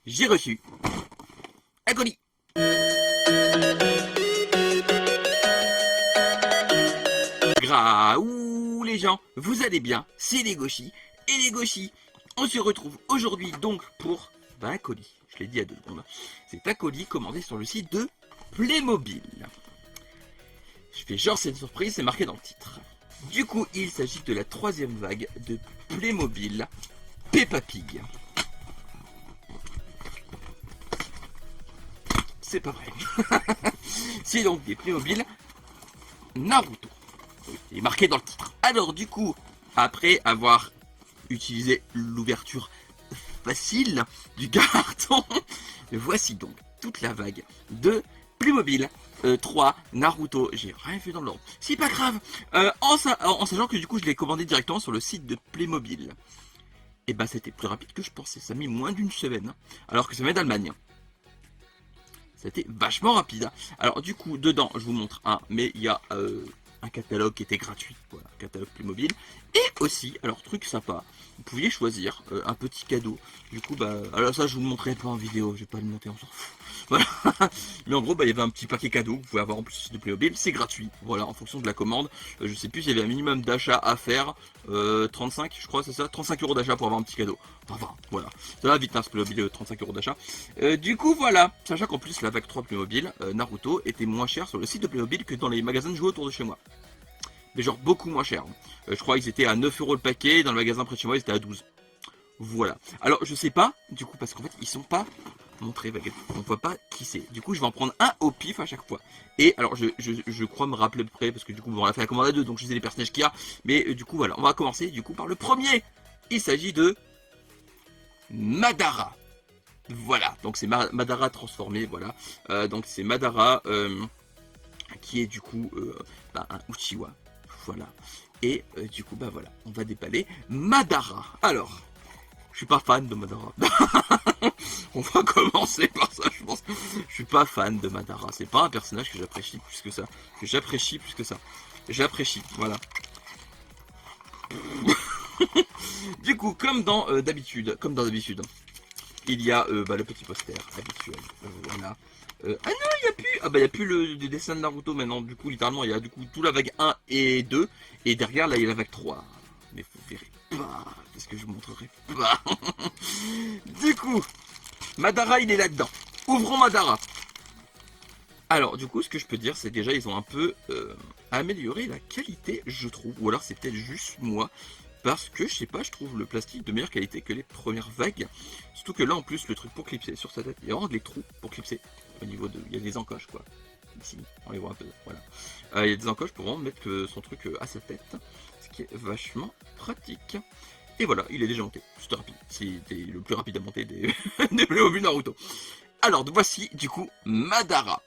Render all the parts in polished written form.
j'ai reçu un colis. Graouh les gens, vous allez bien? C'est les Gauchis. Et les Gauchis, on se retrouve aujourd'hui donc pour un colis. Je l'ai dit à 2 secondes. C'est un colis commandé sur le site de Playmobil. Je fais genre c'est une surprise, c'est marqué dans le titre. Du coup, il s'agit de la 3e vague de Playmobil Peppa Pig. C'est pas vrai. C'est donc des Playmobil Naruto. Il est marqué dans le titre. Alors du coup, après avoir utilisé l'ouverture facile du carton, voici donc toute la vague de Playmobil 3 Naruto. J'ai rien fait dans l'ordre. C'est pas grave. En sachant que du coup je l'ai commandé directement sur le site de Playmobil. Et bah c'était plus rapide que je pensais. Ça a mis moins d'une semaine. Alors que ça vient d'Allemagne. C'était vachement rapide. Alors du coup, dedans, je vous montre mais il y a un catalogue qui était gratuit, voilà, un catalogue Playmobil. Et aussi, alors truc sympa, vous pouviez choisir un petit cadeau. Du coup, bah, alors ça je vous le montrerai pas en vidéo, je vais pas le monter, on s'en fout. Voilà. Mais en gros, bah, il y avait un petit paquet cadeau que vous pouvez avoir en plus de Playmobil, c'est gratuit. Voilà, en fonction de la commande. Je sais plus s'il y avait un minimum d'achat à faire. 35, je crois, c'est ça, 35 € d'achat pour avoir un petit cadeau. Enfin, voilà. Ça va vite, hein, ce Playmobil, 35 € d'achat. Du coup, voilà. Sachant qu'en plus, la vague 3 Playmobil, Naruto, était moins cher sur le site de Playmobil que dans les magasins de jouets autour de chez moi. Mais genre beaucoup moins cher. Je crois qu'ils étaient à 9 € le paquet, dans le magasin près de chez moi, ils étaient à 12. Voilà. Alors, je sais pas, du coup, parce qu'en fait, ils sont pas montrés, on voit pas qui c'est. Du coup, je vais en prendre un au pif à chaque fois. Et alors, je crois me rappeler à peu près, parce que du coup, on a fait la commande à 2, donc je sais les personnages qu'il y a. Mais du coup, voilà, on va commencer du coup par le premier. Il s'agit de Madara. Voilà, donc c'est Madara transformé, voilà. Donc c'est Madara qui est du coup un Uchiwa. Voilà. Et du coup, bah voilà, on va déballer Madara. Alors, je suis pas fan de Madara. On va commencer par ça, je pense. Je suis pas fan de Madara. C'est pas un personnage que j'apprécie plus que ça. J'apprécie, voilà. Du coup, comme dans d'habitude, il y a le petit poster habituel. Voilà. Ah non, il n'y a plus. Ah bah il n'y a plus le dessin de Naruto maintenant. Du coup, littéralement, il y a du coup tout la vague 1 et 2. Et derrière, là, il y a la vague 3. Mais vous verrez pas. Parce que je vous montrerai pas. Du coup, Madara, il est là-dedans. Ouvrons Madara. Alors, du coup, ce que je peux dire, c'est déjà, ils ont un peu amélioré la qualité, je trouve. Ou alors, c'est peut-être juste moi. Parce que, je sais pas, je trouve le plastique de meilleure qualité que les premières vagues. Surtout que là, en plus, le truc pour clipser sur sa tête, il y a vraiment des trous pour clipser. Au niveau de... Il y a des encoches, quoi. Ici, on les voit un peu, voilà. Il y a des encoches pour vraiment mettre son truc à sa tête. Ce qui est vachement pratique. Et voilà, il est déjà monté. C'était rapide. C'était le plus rapide à monter des, des Playmobil Naruto. Alors, voici, du coup, Madara.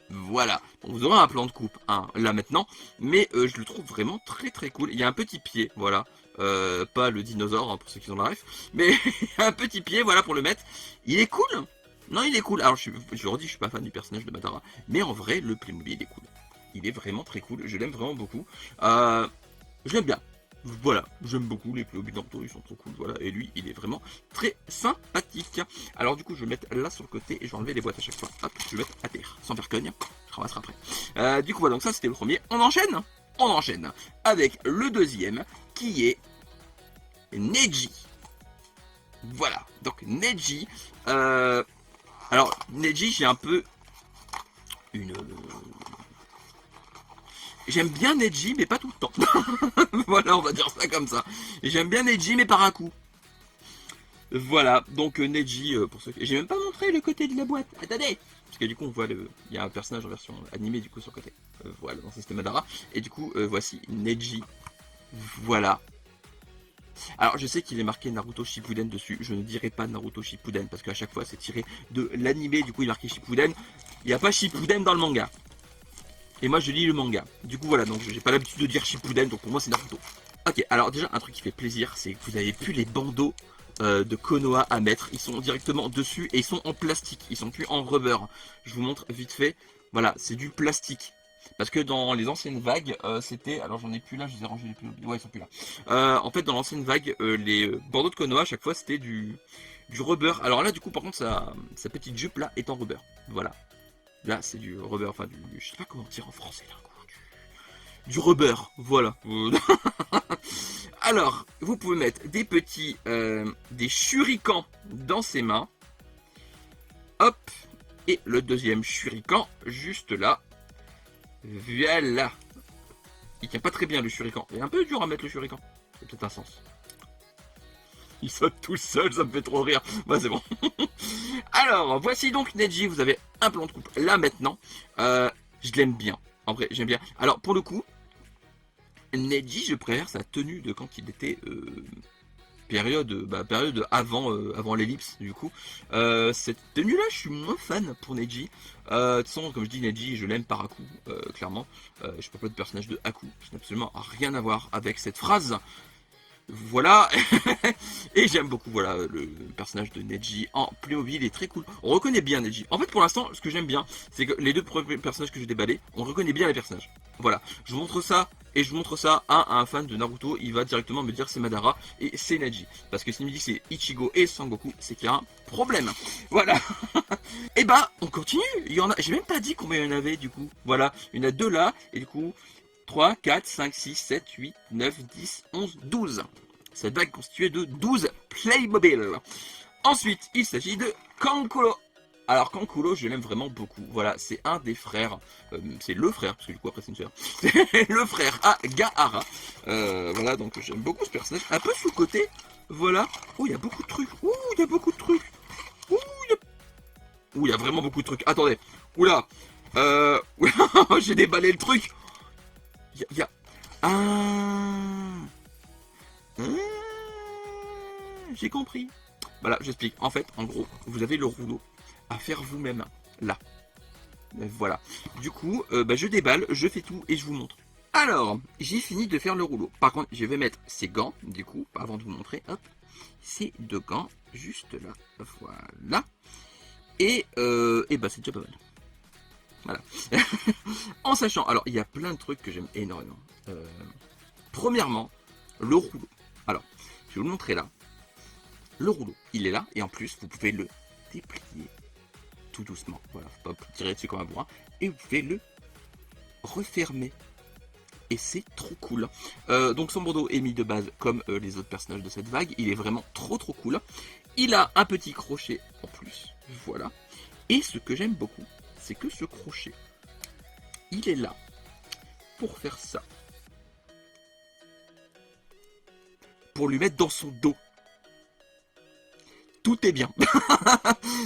Voilà, bon, vous aurez un plan de coupe là maintenant, mais je le trouve vraiment très très cool. Il y a un petit pied, voilà, pas le dinosaure pour ceux qui ont la ref, mais un petit pied, voilà, pour le mettre. Il est cool. Non, il est cool. Alors je le redis, je suis pas fan du personnage de Madara, mais en vrai, le Playmobil est cool. Il est vraiment très cool. Je l'aime vraiment beaucoup. Je l'aime bien. Voilà, j'aime beaucoup les Playmobil Naruto, ils sont trop cool, voilà, et lui, il est vraiment très sympathique. Alors du coup, je vais mettre là sur le côté et je vais enlever les boîtes à chaque fois. Hop, je vais mettre à terre, sans faire cogne, je ramasserai après. Du coup, voilà, donc ça c'était le premier. On enchaîne avec le deuxième, qui est Neji. Voilà, donc Neji. Alors, Neji, j'ai un peu une... J'aime bien Neji, mais pas tout le temps. Voilà, on va dire ça comme ça. J'aime bien Neji, mais par un coup. Voilà, donc Neji, pour ceux qui... J'ai même pas montré le côté de la boîte. Attendez. Parce que du coup, on voit le... Il y a un personnage en version animée, du coup, sur le côté. Voilà, donc ça c'était Madara. Et du coup, voici Neji. Voilà. Alors, je sais qu'il est marqué Naruto Shippuden dessus. Je ne dirai pas Naruto Shippuden, parce qu'à chaque fois, c'est tiré de l'animé. Du coup, il est marqué Shippuden. Il n'y a pas Shippuden dans le manga. Et moi je lis le manga. Du coup voilà, donc j'ai pas l'habitude de dire Shippuden, donc pour moi c'est Naruto. Ok, alors déjà un truc qui fait plaisir, c'est que vous avez plus les bandeaux de Konoha à mettre. Ils sont directement dessus et ils sont en plastique, ils sont plus en rubber. Je vous montre vite fait. Voilà, c'est du plastique. Parce que dans les anciennes vagues, c'était... Alors j'en ai plus là, je les ai rangés les plus... Ouais, ils sont plus là. En fait, dans l'ancienne vague, les bandeaux de Konoha, à chaque fois, c'était du rubber. Alors là, du coup, par contre, sa petite jupe là est en rubber. Voilà. Là, c'est du rubber, enfin, je sais pas comment dire en français là. Du rubber, voilà. Alors, vous pouvez mettre des petits, des shurikens dans ses mains. Hop. Et le deuxième shuriken, juste là. Voilà. Il tient pas très bien le shuriken. Il est un peu dur à mettre le shuriken. C'est peut-être un sens. Il saute tout seul, ça me fait trop rire. Bah c'est bon. Alors, voici donc Neji. Vous avez un plan de coupe là maintenant. Je l'aime bien. En vrai, j'aime bien. Alors, pour le coup, Neji, je préfère sa tenue de quand il était période avant l'ellipse du coup. Cette tenue là, je suis moins fan pour Neji. De toute façon, comme je dis, Neji, je l'aime par Haku, clairement. Je parle pas de personnage de Haku, qui n'a absolument rien à voir avec cette phrase. Voilà. Et j'aime beaucoup le personnage de Neji en Playmobil, il est très cool. On reconnaît bien Neji. En fait, pour l'instant, ce que j'aime bien, c'est que les deux premiers personnages que j'ai déballés, on reconnaît bien les personnages. Voilà, je vous montre ça et je vous montre ça à un fan de Naruto, il va directement me dire c'est Madara et c'est Neji. Parce que s'il me dit que c'est Ichigo et Sangoku, c'est qu'il y a un problème. Voilà. Et bah, on continue. Il y en a, j'ai même pas dit combien il y en avait du coup. Voilà, il y en a deux là et du coup 3, 4, 5, 6, 7, 8, 9, 10, 11, 12. Cette vague constituée de 12 Playmobil. Ensuite, il s'agit de Kankuro. Alors Kankuro, je l'aime vraiment beaucoup. Voilà, c'est un des frères. C'est le frère, parce que du coup après c'est une sœur. C'est le frère à Gaara. Voilà, donc j'aime beaucoup ce personnage. Un peu sous-côté. Voilà. Oh, il y a beaucoup de trucs. Ouh, il y a beaucoup de trucs. Ouh, il y a vraiment beaucoup de trucs. Attendez. Oula. J'ai déballé le truc. Il y a... J'ai compris. Voilà, j'explique. En fait, en gros, vous avez le rouleau à faire vous-même. Là. Voilà. Du coup, je déballe, je fais tout et je vous montre. Alors, j'ai fini de faire le rouleau. Par contre, je vais mettre ces gants, du coup, avant de vous montrer. Hop. Ces deux gants, juste là. Voilà. Et c'est déjà pas mal. Voilà. En sachant, alors il y a plein de trucs que j'aime énormément. Premièrement, le rouleau. Alors, je vais vous le montrer là. Le rouleau, il est là et en plus vous pouvez le déplier tout doucement. Voilà, faut pas tirer dessus comme un bourrin. Et vous pouvez le refermer. Et c'est trop cool. Donc son bandeau est mis de base comme les autres personnages de cette vague. Il est vraiment trop cool. Il a un petit crochet en plus. Voilà. Et ce que j'aime beaucoup, c'est que ce crochet, il est là pour faire ça. Pour lui mettre dans son dos. Tout est bien.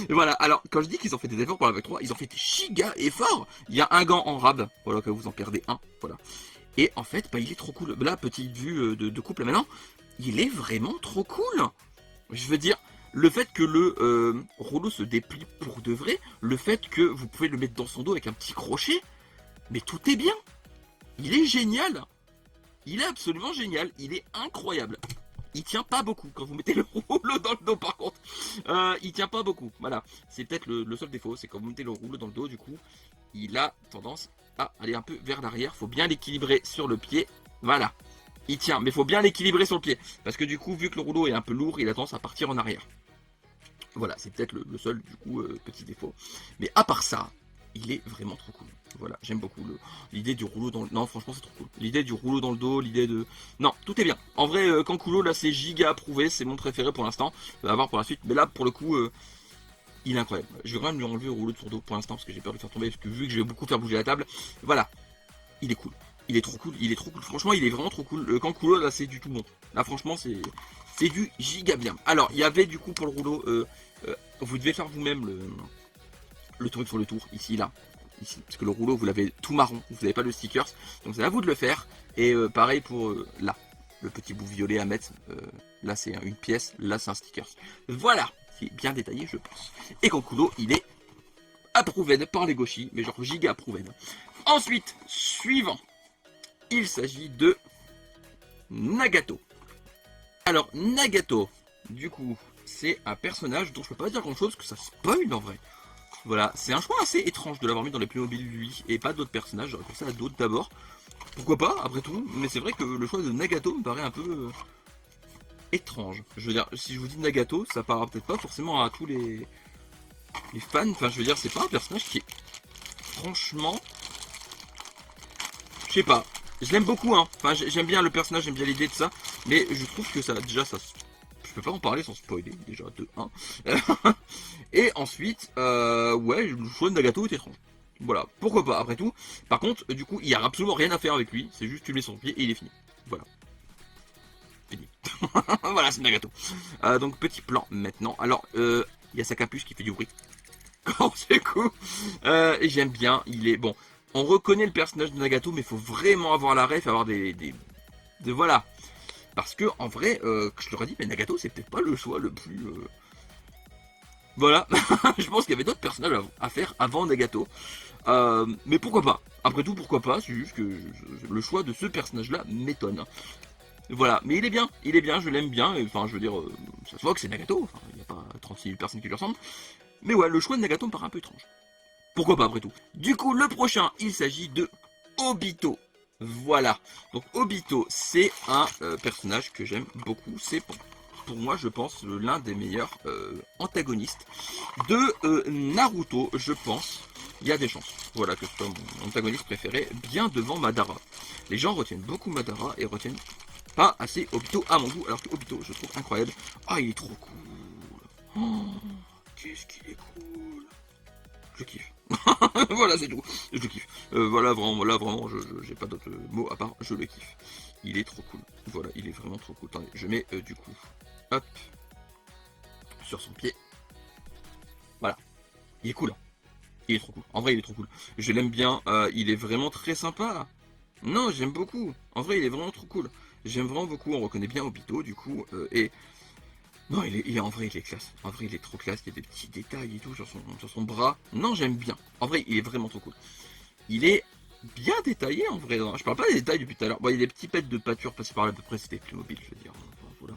Voilà, alors quand je dis qu'ils ont fait des efforts pour la vague 3, ils ont fait des giga efforts. Il y a un gant en rab, voilà, que vous en perdez un, voilà. Et en fait, il est trop cool. Là, petite vue de couple maintenant, il est vraiment trop cool. Je veux dire, le fait que le rouleau se déplie pour de vrai, le fait que vous pouvez le mettre dans son dos avec un petit crochet, mais tout est bien. Il est génial. Il est absolument génial. Il est incroyable. Il tient pas beaucoup quand vous mettez le rouleau dans le dos par contre. Il tient pas beaucoup. Voilà. C'est peut-être le seul défaut. C'est quand vous mettez le rouleau dans le dos, du coup, il a tendance à aller un peu vers l'arrière. Faut bien l'équilibrer sur le pied. Voilà. Il tient, mais faut bien l'équilibrer sur le pied. Parce que du coup, vu que le rouleau est un peu lourd, il a tendance à partir en arrière. Voilà, c'est peut-être le seul, du coup, petit défaut. Mais à part ça, il est vraiment trop cool. Voilà, j'aime beaucoup l'idée du rouleau dans le... Non, franchement, c'est trop cool. L'idée du rouleau dans le dos, l'idée de... Non, tout est bien. En vrai, Kankulo, là, c'est giga approuvé. C'est mon préféré pour l'instant. On va voir pour la suite. Mais là, pour le coup, il est incroyable. Je vais quand même lui enlever le rouleau de son dos pour l'instant, parce que j'ai peur de le faire tomber. Parce que vu que je vais beaucoup faire bouger la table, voilà. Il est cool. Il est trop cool. Il est trop cool. Franchement, il est vraiment trop cool. Le Kankulo, là, c'est du tout bon. Là, franchement, c'est du giga bien. Alors, il y avait du coup pour le rouleau... vous devez faire vous-même le truc sur le tour, ici, là. Ici, parce que le rouleau, vous l'avez tout marron, vous n'avez pas de stickers, donc c'est à vous de le faire. Et pareil pour là, le petit bout violet à mettre, là c'est une pièce, là c'est un sticker. Voilà, c'est bien détaillé, je pense. Et Kankulo, il est approuvé par les gauchis, mais genre giga approuvé. Ensuite, suivant, il s'agit de Nagato. Alors, Nagato, du coup, c'est un personnage dont je peux pas dire grand chose, que ça spoil en vrai. Voilà, c'est un choix assez étrange de l'avoir mis dans les Playmobil lui, et pas d'autres personnages, j'aurais pensé à d'autres d'abord. Pourquoi pas, après tout, mais c'est vrai que le choix de Nagato me paraît un peu étrange. Je veux dire, si je vous dis Nagato, ça parlera peut-être pas forcément à tous les fans. Enfin, je veux dire, c'est pas un personnage qui est franchement, je sais pas. Je l'aime beaucoup, hein. Enfin, j'aime bien le personnage, j'aime bien l'idée de ça, mais je trouve que ça, déjà, ça, je peux pas en parler sans spoiler, déjà, de 1. Et ensuite, ouais, le choix de Nagato est étrange. Voilà, pourquoi pas, après tout. Par contre, du coup, il y a absolument rien à faire avec lui, c'est juste tu le mets sur son pied et il est fini. Voilà. Fini. Voilà, c'est Nagato. Donc, petit plan maintenant. Alors, il y a sa capuche qui fait du bruit. Quand c'est cool. Et j'aime bien, il est bon. On reconnaît le personnage de Nagato, mais il faut vraiment avoir la ref, avoir voilà. Parce que en vrai, je leur ai dit, mais Nagato, c'est peut-être pas le choix le plus. Voilà. Je pense qu'il y avait d'autres personnages à faire avant Nagato. Mais pourquoi pas? Après tout, pourquoi pas? C'est juste que le choix de ce personnage-là m'étonne. Voilà, mais il est bien, je l'aime bien. Et, enfin, je veux dire, ça se voit que c'est Nagato. Enfin, il n'y a pas 36 000 personnes qui lui ressemblent. Mais ouais, le choix de Nagato me paraît un peu étrange. Pourquoi pas après tout. Du coup, le prochain, il s'agit de Obito. Voilà. Donc Obito, c'est un personnage que j'aime beaucoup. C'est pour moi, je pense, l'un des meilleurs antagonistes de Naruto, je pense. Il y a des chances. Voilà, que ce soit mon antagoniste préféré, bien devant Madara. Les gens retiennent beaucoup Madara et retiennent pas assez Obito à mon goût, alors que Obito, je trouve incroyable. Ah, il est trop cool. Oh, qu'est-ce qu'il est cool. Je kiffe. Voilà, c'est tout. Je le kiffe. Voilà, vraiment, là, vraiment, j'ai pas d'autres mots à part je le kiffe. Il est trop cool. Voilà, il est vraiment trop cool. Attendez, je mets du coup, hop, sur son pied. Voilà. Il est cool. Hein. Il est trop cool. En vrai, il est trop cool. Je l'aime bien. Il est vraiment très sympa. Non, j'aime beaucoup. En vrai, il est vraiment trop cool. J'aime vraiment beaucoup. On reconnaît bien Obito, du coup. Et non, en vrai, il est classe. En vrai, il est trop classe. Il y a des petits détails et tout sur son bras. Non, j'aime bien. En vrai, il est vraiment trop cool. Il est bien détaillé en vrai. Je parle pas des détails depuis tout à l'heure. Bon, il y a des petits pets de pâture passés par là, à peu près, c'était plus mobile, je veux dire. Enfin, voilà.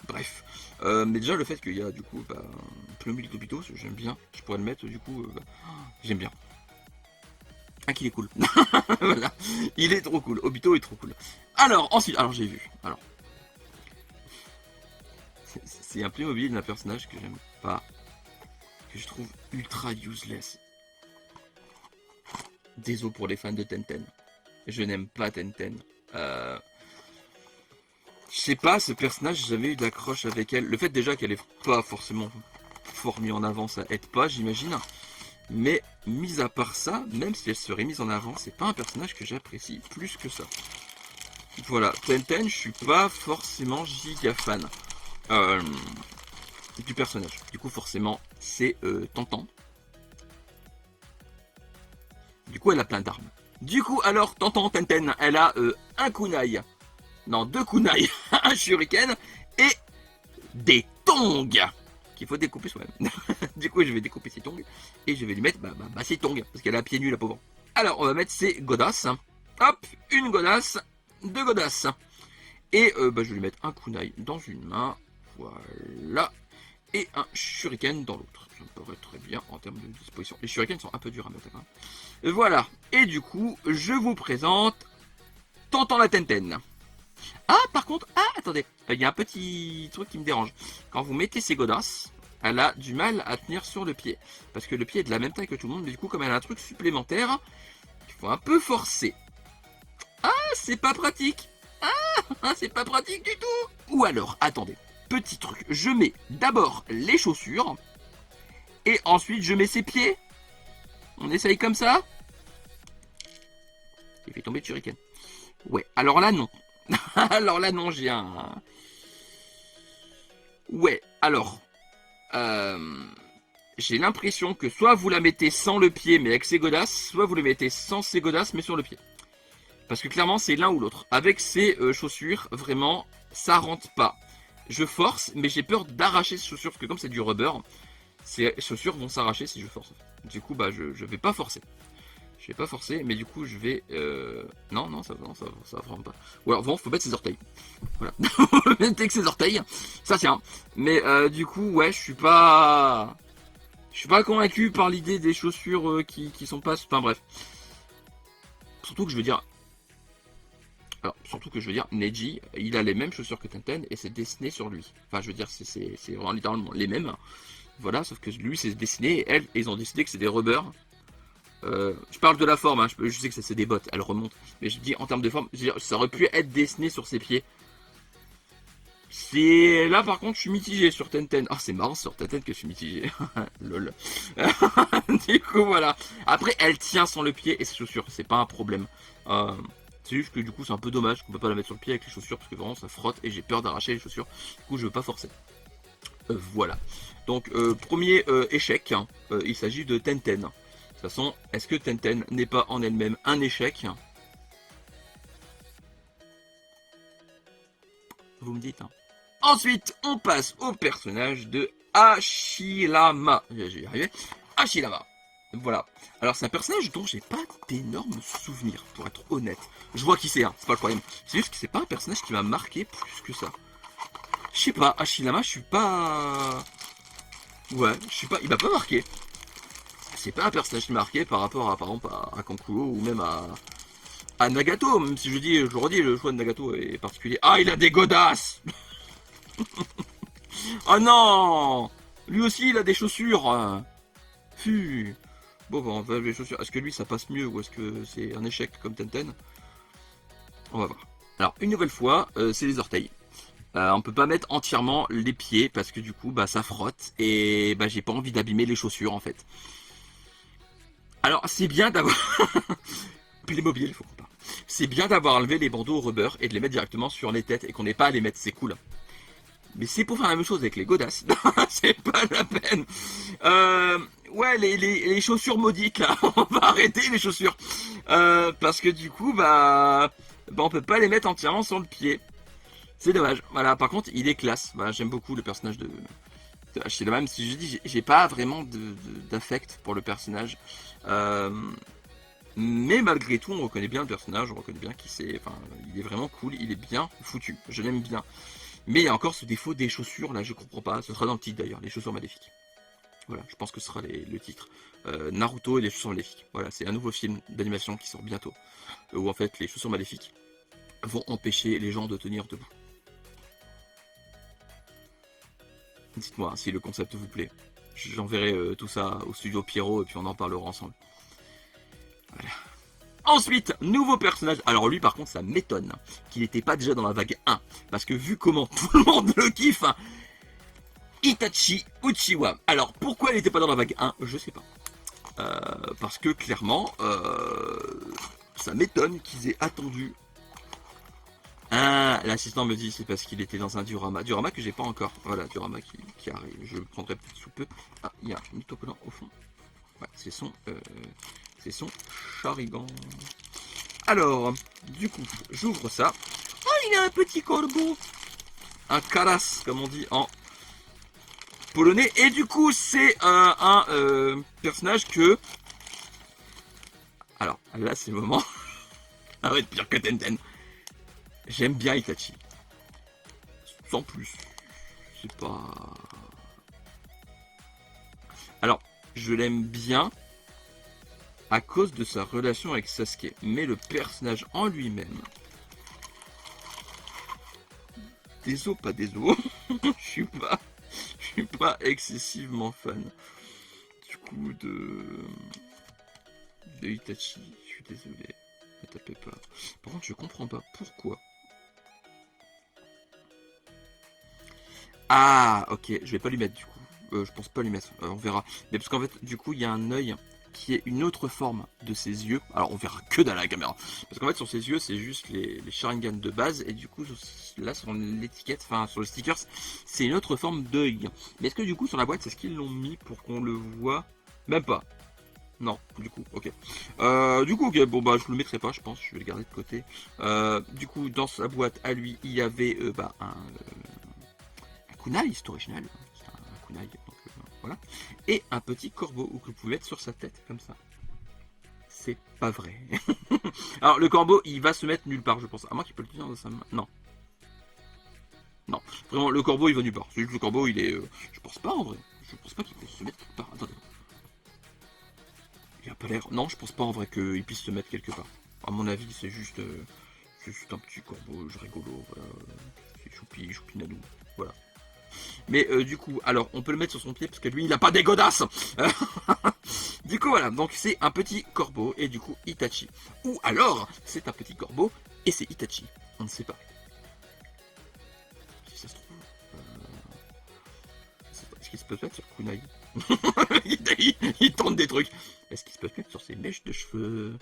Bref. Mais déjà, le fait qu'il y a du coup un Playmobil d'Obito, j'aime bien. Je pourrais le mettre, du coup, j'aime bien. Ah, qu'il est cool. Voilà. Il est trop cool. Obito est trop cool. Alors, ensuite, alors j'ai vu. Alors, c'est un Playmobil d'un personnage que j'aime pas. Que je trouve ultra useless. Désolé pour les fans de Tenten. Je n'aime pas Tenten. Je sais pas, ce personnage, j'ai jamais eu d'accroche avec elle. Le fait déjà qu'elle est pas forcément fort mise en avant, ça aide pas, j'imagine. Mais, mis à part ça, même si elle serait mise en avant, c'est pas un personnage que j'apprécie plus que ça. Voilà, Tenten, je suis pas forcément giga fan du personnage. Du coup, forcément, c'est tentant. Du coup, elle a plein d'armes. Du coup, alors, Tantan Tenten, elle a un kunai. Non, 2 kunai, un shuriken et des tongs qu'il faut découper soi-même. Du coup, je vais découper ses tongs et je vais lui mettre ses tongs parce qu'elle a pieds nus, la pauvre. Alors, on va mettre ses godasses. Hop, une godasse, 2 godasses. Et je vais lui mettre un kunai dans une main. Voilà. Et un shuriken dans l'autre. Ça me paraît très bien en termes de disposition. Les shurikens sont un peu durs à mettre. Hein. Voilà. Et du coup, je vous présente Tantan la Tenten. Ah, par contre, attendez, il y a un petit truc qui me dérange. Quand vous mettez ces godasses, elle a du mal à tenir sur le pied. Parce que le pied est de la même taille que tout le monde, mais du coup, comme elle a un truc supplémentaire, il faut un peu forcer. Ah, c'est pas pratique. Ah, c'est pas pratique du tout. Ou alors, attendez, petit truc, je mets d'abord les chaussures, et ensuite je mets ses pieds. On essaye comme ça. Il fait tomber le shuriken. Ouais, alors là, non. Alors là, non, j'ai un... Ouais, alors... j'ai l'impression que soit vous la mettez sans le pied mais avec ses godasses, soit vous la mettez sans ses godasses mais sur le pied. Parce que clairement, c'est l'un ou l'autre. Avec ces chaussures, vraiment, ça rentre pas. Je force, mais j'ai peur d'arracher ces chaussures, parce que comme c'est du rubber, ces chaussures vont s'arracher si je force. Du coup, je vais pas forcer. Je vais pas forcer, mais du coup, je vais... Non, ça va vraiment pas. Ou alors, faut mettre ses orteils. Voilà. Mettez que ses orteils, ça tient. Mais du coup, ouais, je suis pas convaincu par l'idée des chaussures qui sont pas... Enfin bref. Surtout que je veux dire... Alors, surtout que je veux dire, Neji, il a les mêmes chaussures que Tenten et c'est dessiné sur lui. Enfin, je veux dire, c'est vraiment littéralement les mêmes. Voilà, sauf que lui, c'est dessiné et elles, ils ont décidé que c'est des rubbers. Je parle de la forme, hein, je sais que ça c'est des bottes, elles remontent. Mais je dis en termes de forme, je veux dire, ça aurait pu être dessiné sur ses pieds. C'est là par contre je suis mitigé sur Tenten. Ah c'est marrant sur Tenten que je suis mitigé. Lol. Du coup voilà. Après elle tient sans le pied et ses chaussures, c'est pas un problème. C'est juste que du coup c'est un peu dommage qu'on peut pas la mettre sur le pied avec les chaussures parce que vraiment ça frotte et j'ai peur d'arracher les chaussures. Du coup je veux pas forcer. Voilà. Donc premier échec, hein. Il s'agit de Tenten. De toute façon, est-ce que Tenten n'est pas en elle-même un échec? Vous me dites, hein. Ensuite, on passe au personnage de Hashirama. J'y arrivé. Hashirama. Voilà. Alors, c'est un personnage dont j'ai pas d'énormes souvenirs, pour être honnête. Je vois qui c'est, hein, c'est pas le problème. C'est juste que c'est pas un personnage qui m'a marqué plus que ça. Je sais pas, Hashirama, je suis pas... Ouais, je suis pas... Il m'a pas marqué. C'est pas un personnage qui m'a marqué par rapport à, par exemple, à Kankuo ou même à Nagato. Même si je redis, le choix de Nagato est particulier. Ah, il a des godasses. Oh non! Lui aussi, il a des chaussures. Fu. Bon, on va les chaussures. Est-ce que lui, ça passe mieux ou est-ce que c'est un échec comme Tenten? On va voir. Alors, une nouvelle fois, c'est les orteils. On peut pas mettre entièrement les pieds parce que du coup, bah, ça frotte et bah, j'ai pas envie d'abîmer les chaussures en fait. Alors, c'est bien d'avoir... Playmobil, il faut qu'on parle. C'est bien d'avoir enlevé les bandeaux au rubber et de les mettre directement sur les têtes et qu'on n'ait pas à les mettre, c'est cool. Mais c'est pour faire la même chose avec les godasses. C'est pas la peine. Ouais, les chaussures maudites là. On va arrêter les chaussures. Parce que du coup, bah, on peut pas les mettre entièrement sur le pied. C'est dommage. Voilà. Par contre, il est classe. Voilà, j'aime beaucoup le personnage de Hashirama, même si je dis, j'ai pas vraiment d'affect pour le personnage. Mais malgré tout, on reconnaît bien le personnage. On reconnaît bien qu'il c'est. Enfin, il est vraiment cool. Il est bien foutu. Je l'aime bien. Mais il y a encore ce défaut des chaussures, là je comprends pas, ce sera dans le titre d'ailleurs, les chaussures maléfiques. Voilà, je pense que ce sera le titre. Naruto et les chaussures maléfiques. Voilà, c'est un nouveau film d'animation qui sort bientôt. Où en fait les chaussures maléfiques vont empêcher les gens de tenir debout. Dites-moi si le concept vous plaît. J'enverrai tout ça au studio Pierrot et puis on en parlera ensemble. Voilà. Ensuite, nouveau personnage. Alors lui par contre ça m'étonne qu'il n'était pas déjà dans la vague 1. Parce que vu comment tout le monde le kiffe, hein, Itachi Uchiwa. Alors pourquoi il n'était pas dans la vague 1, je sais pas. Parce que clairement, ça m'étonne qu'ils aient attendu. Ah, l'assistant me dit c'est parce qu'il était dans un diorama. Diorama que j'ai pas encore. Voilà, diorama qui arrive. Je le prendrai peut-être sous peu. Ah, il y a un autocollant au fond. Ouais, c'est son Charigan. Alors, du coup, j'ouvre ça. Oh, il a un petit corbeau. Un karas, comme on dit en polonais. Et du coup, c'est un personnage que... Alors, là, c'est le moment. Arrête, pire que Tenten. J'aime bien Itachi. Sans plus. C'est pas... Alors, je l'aime bien à cause de sa relation avec Sasuke. Mais le personnage en lui-même... Désolé, pas désolé. Je suis pas excessivement fan. Du coup, de Itachi. Je suis désolé. Ne tapez pas. Par contre, je comprends pas pourquoi. Ah, ok. Je vais pas lui mettre du coup. Je pense pas lui mettre. On verra. Mais parce qu'en fait, du coup, il y a un œil qui est une autre forme de ses yeux. Alors, on verra que dans la caméra. Parce qu'en fait, sur ses yeux, c'est juste les Sharingan de base. Et du coup, là, sur l'étiquette, enfin, sur le stickers, c'est une autre forme d'œil. Mais est-ce que du coup, sur la boîte, c'est ce qu'ils l'ont mis pour qu'on le voit? Même pas. Non, du coup, ok. Ok, bon bah je le mettrai pas, je pense, je vais le garder de côté. Du coup, dans sa boîte à lui, il y avait un kunai, c'est original, c'est un kunai, donc voilà. Et un petit corbeau que vous pouvez mettre sur sa tête, comme ça. C'est pas vrai. Alors le corbeau, il va se mettre nulle part, je pense. À moins qu'il peut le tenir dans sa main. Non. Non, vraiment, le corbeau, il va nulle part. C'est juste que le corbeau, il est... je pense pas en vrai. Je pense pas qu'il peut se mettre quelque part. Attendez. Il a pas l'air... Non, je pense pas en vrai qu'il puisse se mettre quelque part. À mon avis, c'est juste C'est un petit corbeau rigolo, voilà. C'est choupi, choupinanou, voilà. Mais du coup, alors on peut le mettre sur son pied parce que lui il a pas des godasses. Du coup voilà, donc c'est un petit corbeau et du coup Itachi. Ou alors c'est un petit corbeau et c'est Itachi. On ne sait pas. Si ça se trouve. Est-ce qu'il se peut se mettre sur Kunai? Il tente des trucs. Est-ce qu'il se peut se mettre sur ses mèches de cheveux?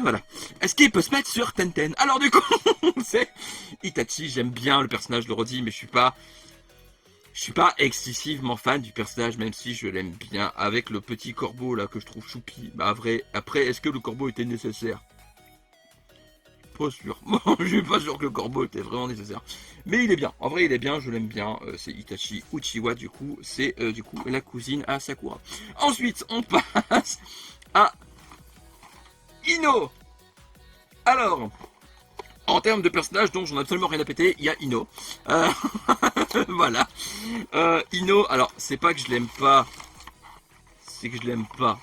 Voilà. Est-ce qu'il peut se mettre sur Tenten? Alors du coup, c'est Itachi, j'aime bien le personnage, je le redis, mais je suis pas excessivement fan du personnage, même si je l'aime bien. Avec le petit corbeau là que je trouve choupi. Bah vrai, après, est-ce que le corbeau était nécessaire? Pas sûr. Je suis pas sûr que le corbeau était vraiment nécessaire. Mais il est bien. En vrai, il est bien, je l'aime bien. C'est Itachi Uchiwa, du coup. C'est du coup la cousine à Sakura. Ensuite, on passe à Ino. Alors, en termes de personnages, donc j'en ai absolument rien à péter, il y a Ino. Voilà. Ino, alors c'est pas que je l'aime pas, c'est que je l'aime pas.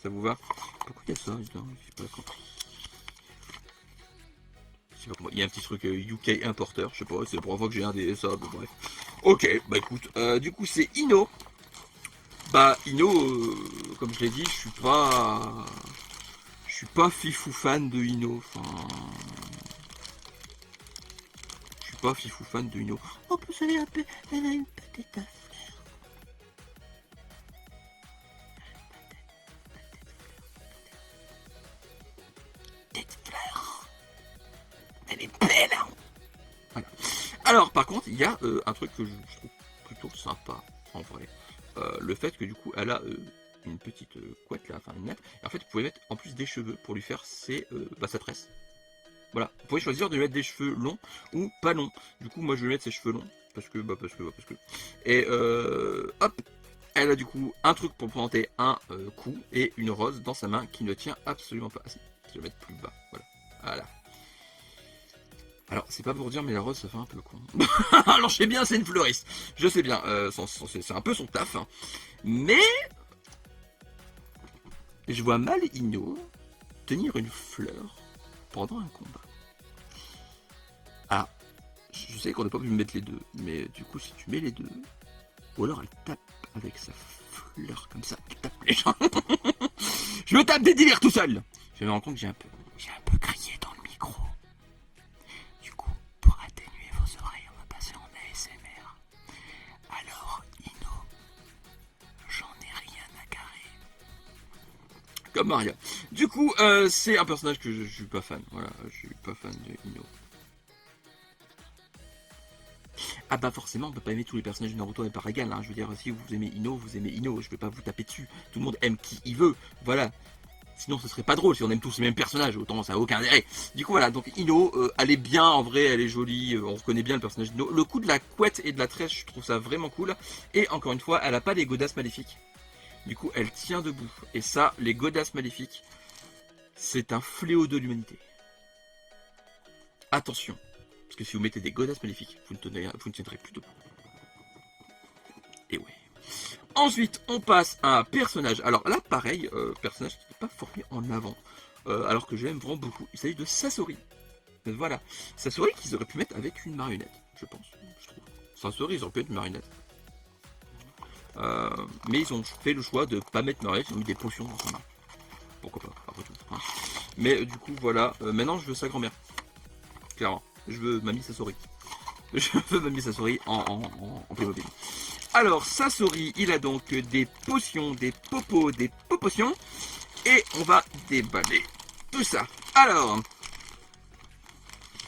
Ça vous va? Pourquoi il y a ça? Je sais pas compris. Il y a un petit truc UK importeur, je sais pas, c'est la première fois que j'ai un des ça, bon, bref. Ok, bah écoute, du coup c'est Ino. Bah Ino, comme je l'ai dit, je suis pas fifou fan de Ino. Enfin, je suis pas fifou fan de Ino. En plus elle a une petite fleur. Petite fleur. Elle est belle. Hein. Voilà. Alors par contre, il y a un truc que je trouve plutôt sympa en vrai. Le fait que du coup elle a une petite couette là, enfin une natte, et en fait vous pouvez mettre en plus des cheveux pour lui faire sa tresse. Voilà, vous pouvez choisir de lui mettre des cheveux longs ou pas longs. Du coup moi je vais mettre ses cheveux longs, parce que. Et hop, elle a du coup un truc pour planter un coup et une rose dans sa main qui ne tient absolument pas. Ah si, je vais mettre plus bas, voilà. Alors, c'est pas pour dire, mais la rose, ça fait un peu con. Alors, je sais bien, c'est une fleuriste. Je sais bien, c'est un peu son taf. Hein. Mais, je vois mal Ino tenir une fleur pendant un combat. Ah, je sais qu'on n'est pas obligé de mettre les deux, mais du coup, si tu mets les deux, ou alors elle tape avec sa fleur comme ça, elle tape les gens. Je me tape des délires tout seul. Je me rends compte que j'ai un peu crié dans le micro. Du coup, pour atténuer vos oreilles, on va passer en ASMR. Alors, Ino, j'en ai rien à carrer. Comme Maria. Du coup, c'est un personnage que je suis pas fan. Voilà, je suis pas fan de Ino. Ah bah forcément, on peut pas aimer tous les personnages de Naruto et par égal. Hein. Je veux dire, si vous aimez Ino, vous aimez Ino. Je vais pas vous taper dessus. Tout le monde aime qui il veut. Voilà. Sinon, ce serait pas drôle si on aime tous les mêmes personnages. Autant ça a aucun intérêt. Du coup, voilà. Donc Ino, elle est bien en vrai. Elle est jolie. On reconnaît bien le personnage d'Ino. Le coup de la couette et de la tresse, je trouve ça vraiment cool. Et encore une fois, elle a pas des godasses maléfiques. Du coup, elle tient debout. Et ça, les godasses maléfiques, c'est un fléau de l'humanité. Attention. Parce que si vous mettez des godasses maléfiques, vous ne tiendrez plus debout. Et ouais. Ensuite, on passe à un personnage. Alors là, pareil, personnage qui n'est pas fort mis en avant. Alors que j'aime vraiment beaucoup. Il s'agit de Sasori. Voilà. Sasori qu'ils auraient pu mettre avec une marionnette, je pense. Je trouve. Sasori, ils auraient pu mettre une marionnette. Mais ils ont fait le choix de ne pas mettre marionnette, ils ont mis des potions dans sa main. Pourquoi pas, après tout. Hein. Mais du coup, voilà. Maintenant, je veux sa grand-mère. Clairement. Je veux Mamie Sasori. Je veux Mamie Sasori en Playmobil. Alors, Sasori, il a donc des potions, des popotions. Et on va déballer tout ça. Alors,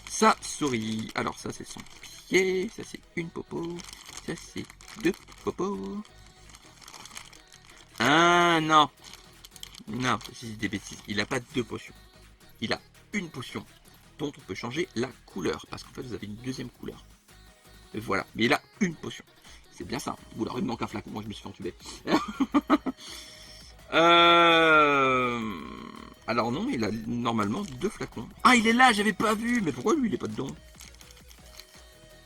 Sasori. Alors, ça, c'est son pied. Ça, c'est une popo. Ça, c'est deux popos. Ah, non. Non, c'est des bêtises. Il n'a pas deux potions. Il a une potion dont on peut changer la couleur. Parce qu'en fait, vous avez une deuxième couleur. Et voilà. Mais il a une potion. C'est bien ça. Ou alors il me manque un flacon. Moi, je me suis fait entuber. Alors non, il a normalement 2 flacons. Ah, il est là, j'avais pas vu. Mais pourquoi lui, il est pas dedans?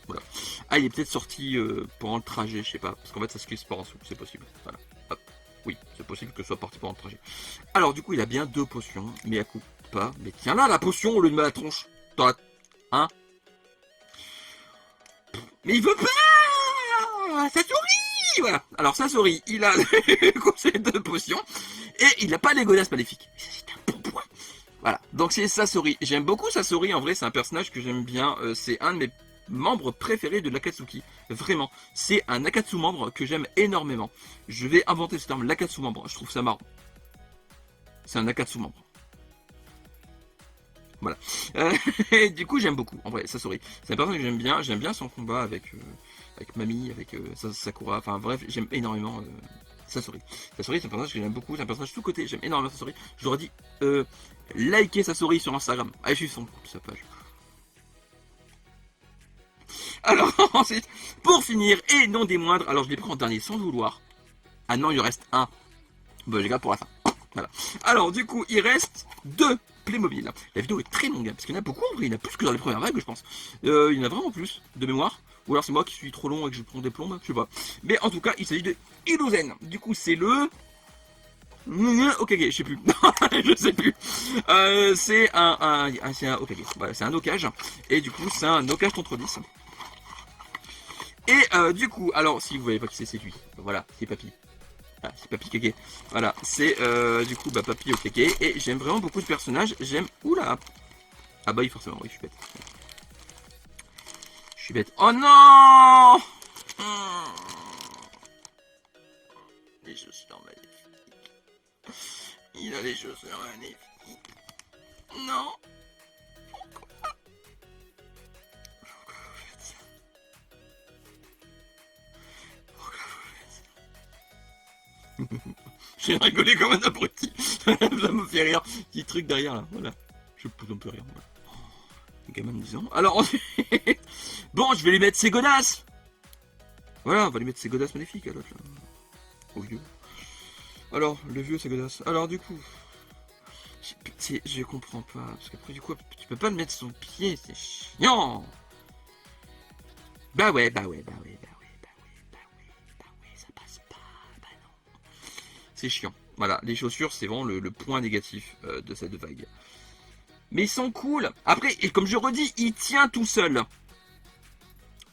Voilà. Ah, il est peut-être sorti pendant le trajet, je sais pas. Parce qu'en fait, ça se glisse par en dessous. C'est possible. Voilà. Hop. Oui, c'est possible que ce soit parti pendant le trajet. Alors du coup il a bien 2 potions, mais à coup pas. Mais tiens là la potion au lieu de mettre la tronche dans la... Hein? Mais il veut pas! Sasori! Voilà. Alors Sasori, il a ces 2 potions, et il n'a pas les godasses maléfiques. C'est un bon point. Voilà. Donc c'est Sasori. J'aime beaucoup Sasori, en vrai c'est un personnage que j'aime bien. C'est un de mes membre préféré de l'Akatsuki. Vraiment. C'est un Akatsu membre que j'aime énormément. Je vais inventer ce terme, l'Akatsu membre. Je trouve ça marrant. C'est un Akatsu membre. Voilà. Et du coup, j'aime beaucoup. En vrai, Sasori. C'est un personnage que j'aime bien. J'aime bien son combat avec Mami, avec Sakura. Enfin bref, j'aime énormément Sasori. Sasori, c'est un personnage que j'aime beaucoup. C'est un personnage tout côté. J'aime énormément Sasori. Je leur ai dit, likez Sasori sur Instagram. Allez suivre sa page. Alors ensuite, pour finir, et non des moindres, alors je l'ai pris en dernier sans le vouloir. Ah non, il reste un. Bon, je garde pour la fin. Voilà. Alors du coup, il reste 2 Playmobil. La vidéo est très longue, parce qu'il y en a beaucoup en vrai, il y en a plus que dans les premières vagues, je pense. Il y en a vraiment plus, de mémoire. Ou alors c'est moi qui suis trop long et que je prends des plombes, je sais pas. Mais en tout cas, il s'agit de Hiruzen. Du coup, c'est le... Okage, je sais plus. Je sais plus. C'est c'est un Okage. Voilà, c'est un Okage. Et du coup, c'est un Okage contre 10. Et du coup, alors si vous voyez pas qui c'est lui. Voilà, c'est Papy. Ah, c'est Papy Kage. Voilà, c'est du coup Papy Okage. Et j'aime vraiment beaucoup ce personnage. J'aime... Oula. Ah bah oui, forcément, oui, je suis bête. Je suis bête. Oh non. Les chaussures magnifiques. Il a les chaussures magnifiques. Non. J'ai rigolé comme un abruti. Ça me fait rire. Petit truc derrière là. Voilà. Je peux un peu rire. Voilà. Gamin de 10 ans. Alors ensuite. Bon, je vais lui mettre ses godasses. Voilà, on va lui mettre ses godasses magnifiques à l'autre là. Au vieux. Alors, le vieux ses godasses. Alors du coup. Je comprends pas. Parce qu'après du coup, tu peux pas le mettre son pied. C'est chiant. Bah ouais. Ça passe pas. Bah non. C'est chiant. Voilà, les chaussures, c'est vraiment le point négatif de cette vague. Mais ils sont cool. Après, et comme je redis, il tient tout seul.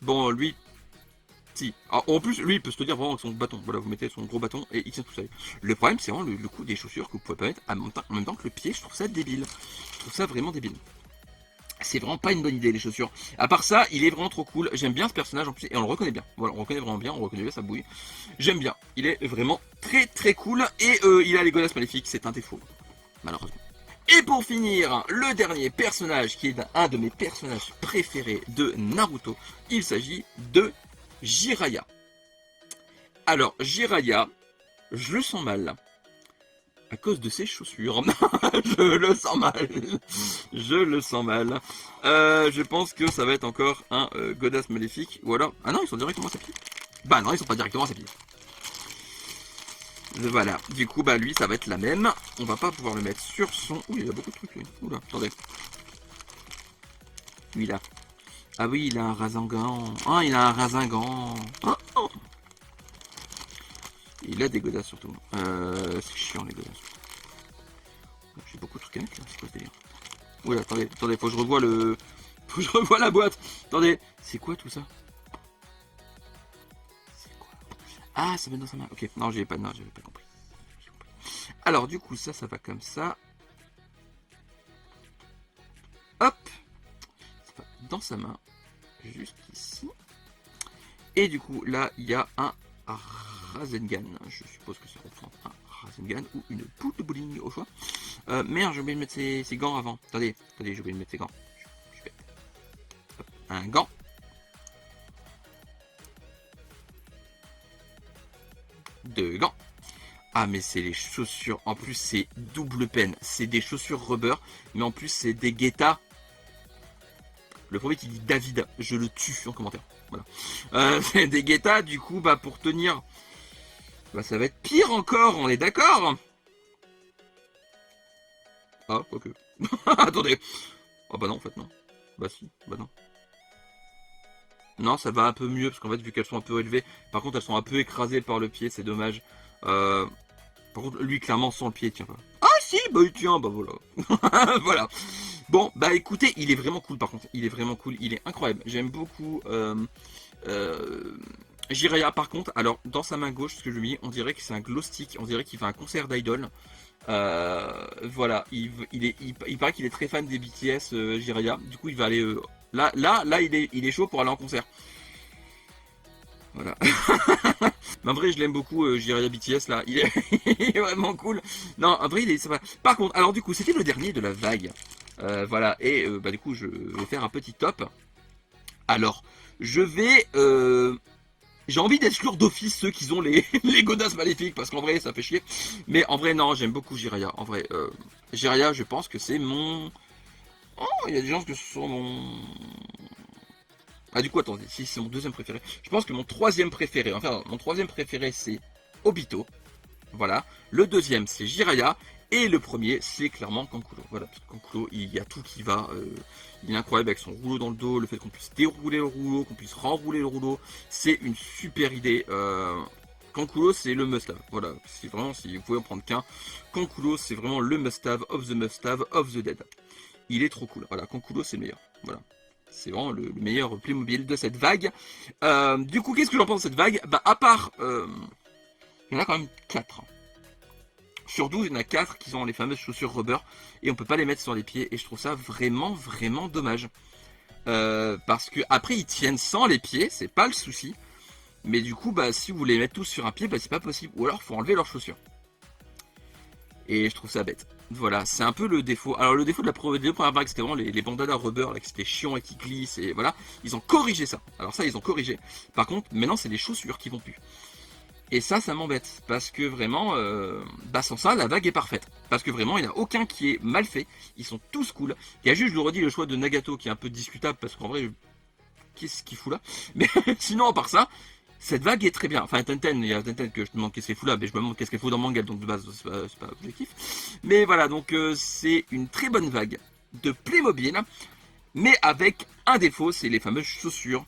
Bon, lui, si. Alors, en plus, lui, il peut se tenir vraiment avec son bâton. Voilà, vous mettez son gros bâton et il tient tout seul. Le problème, c'est vraiment le coup des chaussures que vous pouvez pas mettre en même temps que le pied. Je trouve ça débile. Je trouve ça vraiment débile. C'est vraiment pas une bonne idée les chaussures. À part ça, il est vraiment trop cool. J'aime bien ce personnage en plus et on le reconnaît bien. Voilà, on le reconnaît vraiment bien, on reconnaît bien sa bouille. J'aime bien. Il est vraiment très très cool et il a les godasses maléfiques, c'est un défaut. Malheureusement. Et pour finir, le dernier personnage qui est un de mes personnages préférés de Naruto, il s'agit de Jiraiya. Alors Jiraiya, je le sens mal. À cause de ses chaussures. Je le sens mal. Je le sens mal. Je pense que ça va être encore un godasse maléfique. Ou alors... Ah non, ils sont directement à sa pied. Bah non, ils sont pas directement à sa pied. Voilà. Du coup, bah lui, ça va être la même. On va pas pouvoir le mettre sur son... Ouh, il a beaucoup de trucs, lui. Oula, attendez. Lui, là. Ah oui, il a un Rasengan. Ah, il a un Rasengan. Oh, oh. Il a des godasses surtout. C'est chiant les godasses. J'ai beaucoup de trucs à mettre là, c'est quoi ce délire? Oula, attendez, faut que je revoie le... Faut que je revoie la boîte. Attendez, c'est quoi tout ça? C'est quoi? Ah, ça va dans sa main. Ok, non, j'avais pas compris. Alors du coup, ça va comme ça. Hop. Ça va dans sa main. Juste ici. Et du coup, là, il y a un Rasengan. Je suppose que ça reprend un Rasengan ou une poule de bowling au choix. Merde, j'ai oublié de mettre ses gants avant. Attendez, j'ai oublié de mettre ses gants. Je fais... Hop, un gant. Deux gants. Ah mais c'est les chaussures. En plus c'est double peine. C'est des chaussures rubber. Mais en plus c'est des guettas. Le premier qui dit David, je le tue en commentaire. Voilà. C'est des guettas du coup bah pour tenir. Bah ça va être pire encore, on est d'accord? Ah, quoique. Attendez. Oh bah non, en fait, non. Bah si, bah non. Non, ça va un peu mieux, parce qu'en fait, vu qu'elles sont un peu élevées, par contre, elles sont un peu écrasées par le pied, c'est dommage. Par contre, lui, clairement, sans le pied, il tient pas. Ah si, bah il tient, bah voilà. Voilà. Bon, bah écoutez, il est vraiment cool par contre. Il est vraiment cool, il est incroyable. J'aime beaucoup Jiraiya par contre. Alors, dans sa main gauche, ce que je lui ai mis, on dirait que c'est un glow stick. On dirait qu'il fait un concert d'idol. Voilà, il paraît qu'il est très fan des BTS Jiraiya. Du coup, il va aller... là, il est chaud pour aller en concert. Voilà. Mais en vrai, je l'aime beaucoup, Jiraiya BTS là. Il est vraiment cool. Non, en vrai, il est sympa. Par contre, alors du coup, c'était le dernier de la vague. Voilà, et bah du coup, je vais faire un petit top. Alors, je vais. J'ai envie d'exclure d'office ceux qui ont les godasses maléfiques parce qu'en vrai, ça fait chier. Mais en vrai, non, j'aime beaucoup Jiraiya. En vrai, Jiraiya, je pense que c'est mon. Oh, il y a des gens que ce sont mon. Ah du coup attendez, si c'est mon deuxième préféré. Je pense que mon troisième préféré, enfin mon troisième préféré c'est Obito. Voilà. Le deuxième c'est Jiraiya. Et le premier c'est clairement Kankulo. Voilà, parce que Kankulo il y a tout qui va. Il est incroyable avec son rouleau dans le dos, le fait qu'on puisse dérouler le rouleau, qu'on puisse renrouler le rouleau. C'est une super idée. Kankulo c'est le must-have. Voilà, c'est vraiment si vous pouvez en prendre qu'un. Kankulo c'est vraiment le must-have of the must-have of the dead. Il est trop cool. Voilà, Kankulo c'est le meilleur. Voilà. C'est vraiment le meilleur Playmobil de cette vague. Du coup, qu'est-ce que j'en pense de cette vague? Bah, à part... il y en a quand même 4. Sur 12, il y en a 4 qui ont les fameuses chaussures rubber. Et on peut pas les mettre sur les pieds. Et je trouve ça vraiment, vraiment dommage. Parce que après ils tiennent sans les pieds, c'est pas le souci. Mais du coup, bah, si vous les mettez tous sur un pied, bah, c'est pas possible. Ou alors, faut enlever leurs chaussures. Et je trouve ça bête. Voilà, c'est un peu le défaut. Alors le défaut de la première vague, c'était vraiment les bandanas rubber là, qui étaient chiants et qui glissent. Et voilà, ils ont corrigé ça. Alors ça, ils ont corrigé. Par contre, maintenant, c'est les chaussures qui vont plus. Et ça m'embête. Parce que vraiment, bah sans ça, la vague est parfaite. Parce que vraiment, il n'y en a aucun qui est mal fait. Ils sont tous cool. Il y a juste, je le redis, le choix de Nagato qui est un peu discutable. Parce qu'en vrai, qu'est-ce qu'il fout là? Mais sinon, à part ça, cette vague est très bien. Enfin, Tenten, il y a Tenten que je me demande qu'est-ce qu'elle fout là, mais je me demande qu'est-ce qu'elle fout dans Mangal, donc de base, c'est pas objectif. Mais voilà, donc c'est une très bonne vague de Playmobil, mais avec un défaut, c'est les fameuses chaussures,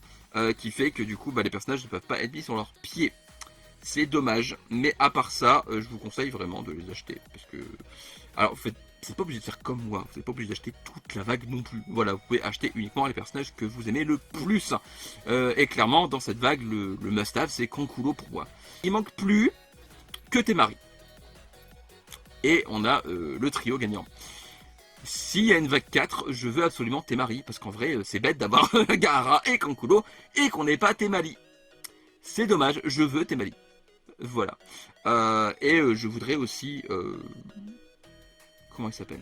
qui fait que du coup, bah, les personnages ne peuvent pas être mis sur leurs pieds. C'est dommage, mais à part ça, je vous conseille vraiment de les acheter, parce que... Alors, en fait, c'est pas obligé de faire comme moi, vous n'êtes pas obligé d'acheter toute la vague non plus. Voilà, vous pouvez acheter uniquement les personnages que vous aimez le plus. Et clairement, dans cette vague, le must-have, c'est Kankulo pour moi. Il manque plus que Temari. Et on a le trio gagnant. S'il y a une vague 4, je veux absolument Temari, parce qu'en vrai, c'est bête d'avoir Gaara et Kankulo, et qu'on n'ait pas Temari. C'est dommage, je veux Temari. Voilà. Et je voudrais aussi... comment il s'appelle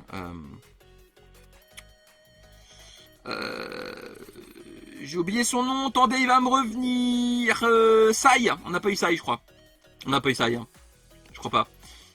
j'ai oublié son nom, attendez, il va me revenir. Sai, on n'a pas eu Sai, je crois. On n'a pas eu Sai, hein. Je crois pas.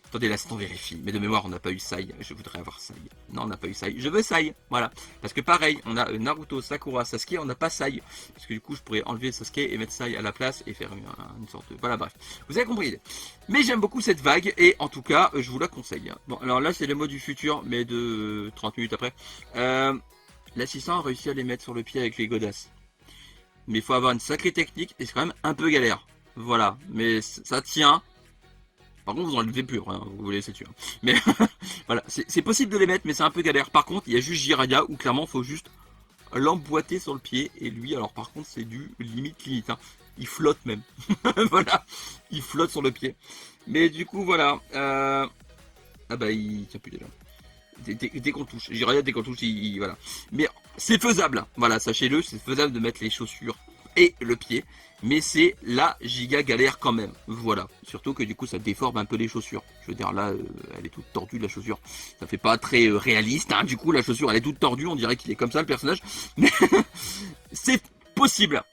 Attendez, là, c'est on vérifie. Mais de mémoire, on n'a pas eu Sai. Je voudrais avoir Sai. Non, on n'a pas eu Sai. Je veux Sai, voilà. Parce que pareil, on a Naruto, Sakura, Sasuke, on n'a pas Sai. Parce que du coup, je pourrais enlever Sasuke et mettre Sai à la place et faire une sorte de... Voilà, bref. Vous avez compris l'idée. Mais j'aime beaucoup cette vague et en tout cas, je vous la conseille. Bon, alors là, c'est les mots du futur, mais de 30 minutes après. L'assistant a réussi à les mettre sur le pied avec les godasses. Mais il faut avoir une sacrée technique et c'est quand même un peu galère. Voilà, mais ça tient. Par contre, vous en levez plus, hein, vous les laissez tuer. Mais voilà, c'est possible de les mettre, mais c'est un peu galère. Par contre, il y a juste Jiraiya où clairement, il faut juste l'emboîter sur le pied. Et lui, alors par contre, c'est du limite. Hein. Il flotte même. Voilà, il flotte sur le pied. Mais du coup, voilà. Ah bah, il tient plus déjà. Dès qu'on touche, Jiraiya, dès qu'on touche, voilà. Mais c'est faisable. Voilà, sachez-le, c'est faisable de mettre les chaussures et le pied. Mais c'est la giga galère quand même. Voilà. Surtout que du coup ça déforme un peu les chaussures. Je veux dire là, elle est toute tordue la chaussure. Ça fait pas très réaliste. Hein. Du coup la chaussure elle est toute tordue. On dirait qu'il est comme ça le personnage. Mais c'est possible.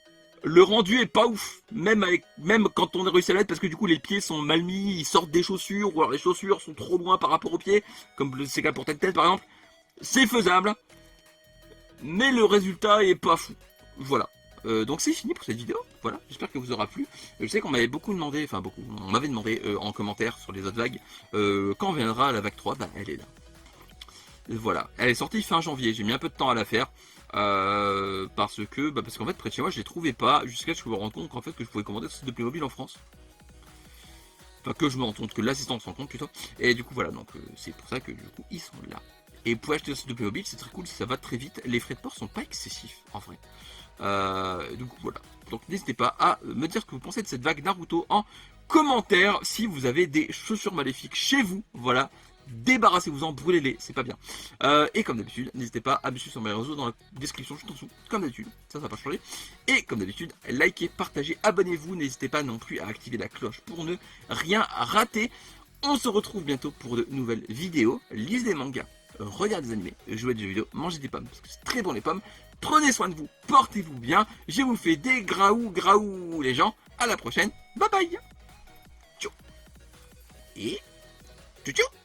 Le rendu est pas ouf. Même quand on a réussi à l'être parce que du coup les pieds sont mal mis. Ils sortent des chaussures. Ou alors les chaussures sont trop loin par rapport aux pieds. Comme c'est le cas pour Tête par exemple. C'est faisable. Mais le résultat est pas fou. Voilà. Donc c'est fini pour cette vidéo, voilà, j'espère que vous aura plu. Je sais qu'on m'avait beaucoup demandé, on m'avait demandé en commentaire sur les autres vagues, quand viendra la vague 3, bah elle est là. Voilà, elle est sortie fin janvier, j'ai mis un peu de temps à la faire, parce qu'en fait près de chez moi je les trouvais pas, jusqu'à ce que je me rende compte qu'en fait que je pouvais commander ce site de Playmobil en France. Enfin, que je me rends compte, que l'assistant se rend compte plutôt. Et du coup, voilà, donc c'est pour ça que du coup, ils sont là. Et pour acheter ce de Playmobil, c'est très cool, ça va très vite. Les frais de port sont pas excessifs, en vrai. Donc voilà. Donc n'hésitez pas à me dire ce que vous pensez de cette vague Naruto en commentaire. Si vous avez des chaussures maléfiques chez vous, voilà. Débarrassez-vous-en, brûlez-les, c'est pas bien. Et comme d'habitude, n'hésitez pas à me suivre sur mes réseaux dans la description juste en dessous, comme d'habitude, ça va pas changer. Et comme d'habitude, likez, partagez, abonnez-vous, n'hésitez pas non plus à activer la cloche pour ne rien rater. On se retrouve bientôt pour de nouvelles vidéos. Lisez des mangas, regardez des animés, jouez des jeux vidéo, mangez des pommes, parce que c'est très bon les pommes. Prenez soin de vous, portez-vous bien. Je vous fais des graou les gens. À la prochaine, bye bye. Tchou. Et tchou tchou.